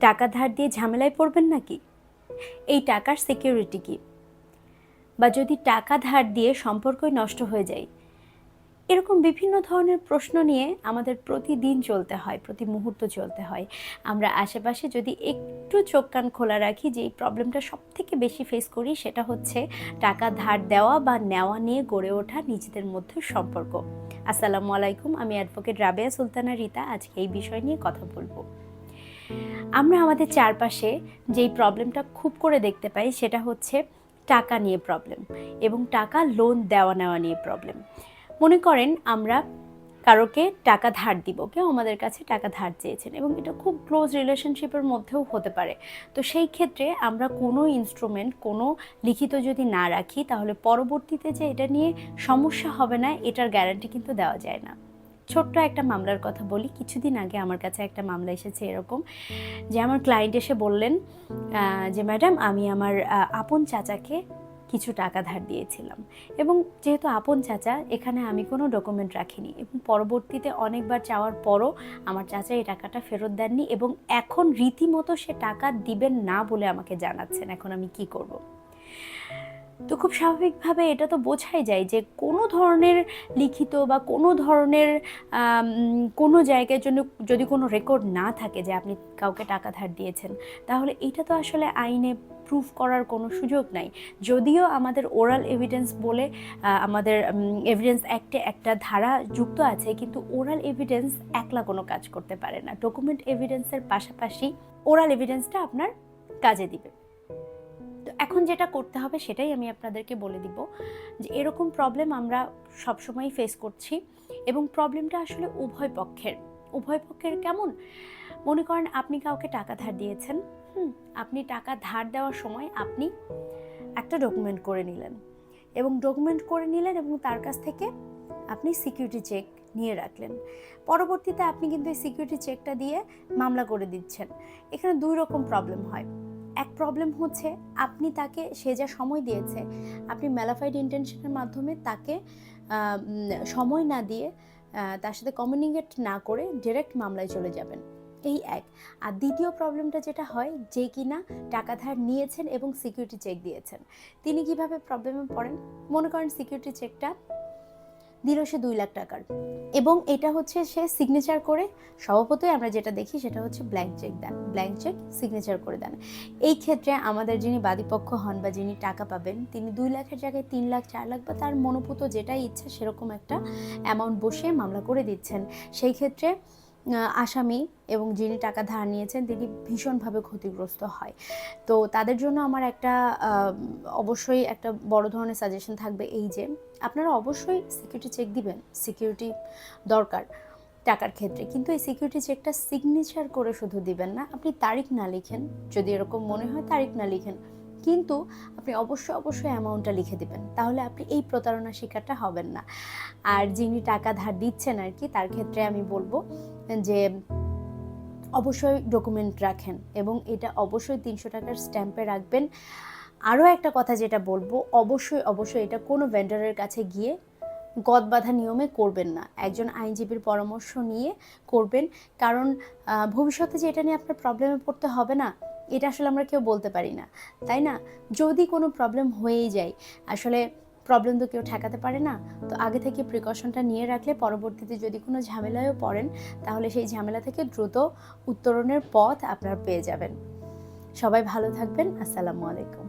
টাকা ধার দিয়ে ঝামেলায় পড়বেন নাকি? এই টাকার সিকিউরিটি কি? বা যদি টাকা ধার দিয়ে সম্পর্কই নষ্ট হয়ে যায়, এরকম বিভিন্ন ধরনের প্রশ্ন নিয়ে আমাদের প্রতিদিন চলতে হয়, প্রতি মুহূর্ত চলতে হয়। আমরা আশেপাশে যদি একটু চোখ কান খোলা রাখি, যে এই প্রবলেমটা সবথেকে বেশি ফেস করি সেটা হচ্ছে টাকা ধার দেওয়া বা নেওয়া নিয়ে গড়ে ওঠা নিজেদের মধ্যে সম্পর্ক। আসসালামু আলাইকুম, আমি অ্যাডভোকেট রাবেয়া সুলতানা রিতা। আজকে এই বিষয় নিয়ে কথা বলবো। আমরা আমাদের চারপাশে যেই প্রবলেমটা খুব করে দেখতে পাই সেটা হচ্ছে টাকা নিয়ে প্রবলেম এবং টাকা লোন দেওয়া নেওয়া নিয়ে প্রবলেম। মনে করেন আমরা কারোকে টাকা ধার দিব, কেউ আমাদের কাছে টাকা ধার চেয়েছেন এবং এটা খুব ক্লোজ রিলেশনশিপের মধ্যেও হতে পারে। তো সেই ক্ষেত্রে আমরা কোনো ইনস্ট্রুমেন্ট, কোনো লিখিত যদি না রাখি, তাহলে পরবর্তীতে যে এটা নিয়ে সমস্যা হবে না এটার গ্যারান্টি কিন্তু দেওয়া যায় না। ছোট্ট একটা মামলার কথা বলি। কিছুদিন আগে আমার কাছে একটা মামলা এসেছে এরকম, যে আমার ক্লায়েন্ট এসে বললেন যে ম্যাডাম, আমি আমার আপন চাচাকে কিছু টাকা ধার দিয়েছিলাম এবং যেহেতু আপন চাচা, এখানে আমি কোনো ডকুমেন্ট রাখিনি এবং পরবর্তীতে অনেকবার চাওয়ার পরও আমার চাচা এই টাকাটা ফেরত দেননি এবং এখন রীতিমতো সে টাকা দিবেন না বলে আমাকে জানাচ্ছেন। এখন আমি কি করব? তো খুব স্বাভাবিকভাবে এটা তো বোঝাই যায় যে কোনো ধরনের লিখিত বা কোনো ধরনের কোনো জায়গায় জন্য যদি কোনো রেকর্ড না থাকে যে আপনি কাউকে টাকা ধার দিয়েছেন, তাহলে এটা তো আসলে আইনে প্রুফ করার কোনো সুযোগ নাই। যদিও আমাদের ওরাল এভিডেন্স বলে আমাদের এভিডেন্স অ্যাক্টে একটা ধারা যুক্ত আছে, কিন্তু ওরাল এভিডেন্স একলা কোনো কাজ করতে পারে না। ডকুমেন্ট এভিডেন্সের পাশাপাশি ওরাল এভিডেন্সটা আপনার কাজে দিবে। তো এখন যেটা করতে হবে সেটাই আমি আপনাদেরকে বলে দিব, যে এরকম প্রবলেম আমরা সবসময়ই ফেস করছি এবং প্রবলেমটা আসলে উভয় পক্ষের কেমন? মনে করেন আপনি কাউকে টাকা ধার দিয়েছেন, আপনি টাকা ধার দেওয়ার সময় আপনি একটা ডকুমেন্ট করে নিলেন এবং তার কাছ থেকে আপনি সিকিউরিটি চেক নিয়ে রাখলেন। পরবর্তীতে আপনি কিন্তু এই সিকিউরিটি চেকটা দিয়ে মামলা করে দিচ্ছেন। এখানে দুই রকম প্রবলেম হয়। এক প্রবলেম হচ্ছে আপনি তাকে, সে যা সময় দিয়েছে, আপনি ম্যালাফাইড ইন্টেনশনের মাধ্যমে তাকে সময় না দিয়ে, তার সাথে কমিউনিকেট না করে ডিরেক্ট মামলায় চলে যাবেন। এই এক। আর দ্বিতীয় প্রবলেমটা যেটা হয়, যে কিনা টাকা ধার নিয়েছেন এবং সিকিউরিটি চেক দিয়েছেন, তিনি কিভাবে প্রবলেমে পড়েন? মনে করেন সিকিউরিটি চেকটা দিল সে 2 লাখ টাকার এবং এটা হচ্ছে সে সিগনেচার করে, স্বভাবতই আমরা যেটা দেখি সেটা হচ্ছে ব্ল্যাঙ্ক চেক সিগনেচার করে দেন। এই ক্ষেত্রে আমাদের যিনি বাদীপক্ষ হন বা যিনি টাকা পাবেন, তিনি 2 লাখের জায়গায় 3 লাখ, 4 লাখ বা তার মনোপুত যেটাই ইচ্ছা সেরকম একটা অ্যামাউন্ট বসিয়ে মামলা করে দিচ্ছেন। সেই ক্ষেত্রে আসামি এবং যিনি টাকা ধার নিয়েছেন তিনি ভীষণভাবে ক্ষতিগ্রস্ত হয়। তো তাদের জন্য আমার একটা অবশ্যই একটা বড় ধরনের সাজেশন থাকবে, এই যে আপনারা অবশ্যই সিকিউরিটি চেক দিবেন, সিকিউরিটি দরকার টাকার ক্ষেত্রে, কিন্তু এই সিকিউরিটি চেকটা সিগনেচার করে শুধু দিবেন না। আপনি তারিখ না লিখেন, যদি এরকম মনে হয় তারিখ না লিখেন, কিন্তু আপনি অবশ্যই অ্যামাউন্টটা লিখে দিবেন, তাহলে আপনি এই প্রতারণার শিকারটা হবেন না। আর যিনি টাকা ধার দিচ্ছেন আর কি, তার ক্ষেত্রে আমি বলবো যে অবশ্যই ডকুমেন্ট রাখেন এবং এটা অবশ্যই 300 টাকার স্ট্যাম্পে রাখবেন। আরও একটা কথা যেটা বলবো, অবশ্যই এটা কোনো ভেন্ডরের কাছে গিয়ে গদবাঁধা নিয়মে করবেন না। একজন আইনজীবীর পরামর্শ নিয়ে করবেন, কারণ ভবিষ্যতে যে এটা নিয়ে আপনার প্রবলেমে পড়তে হবে না, এটা আসলে আমরা কেউ বলতে পারি না, তাই না? যদি কোনো প্রবলেম হয়েই যায়, আসলে প্রবলেম তো কেউ ঠেকাতে পারে না। তো আগে থেকে প্রিকশনটা নিয়ে রাখলে পরবর্তীতে যদি কোনো ঝামেলায়ও পড়েন, তাহলে সেই ঝামেলা থেকে দ্রুত উত্তরণের পথ আপনারা পেয়ে যাবেন। সবাই ভালো থাকবেন। আসসালামু আলাইকুম।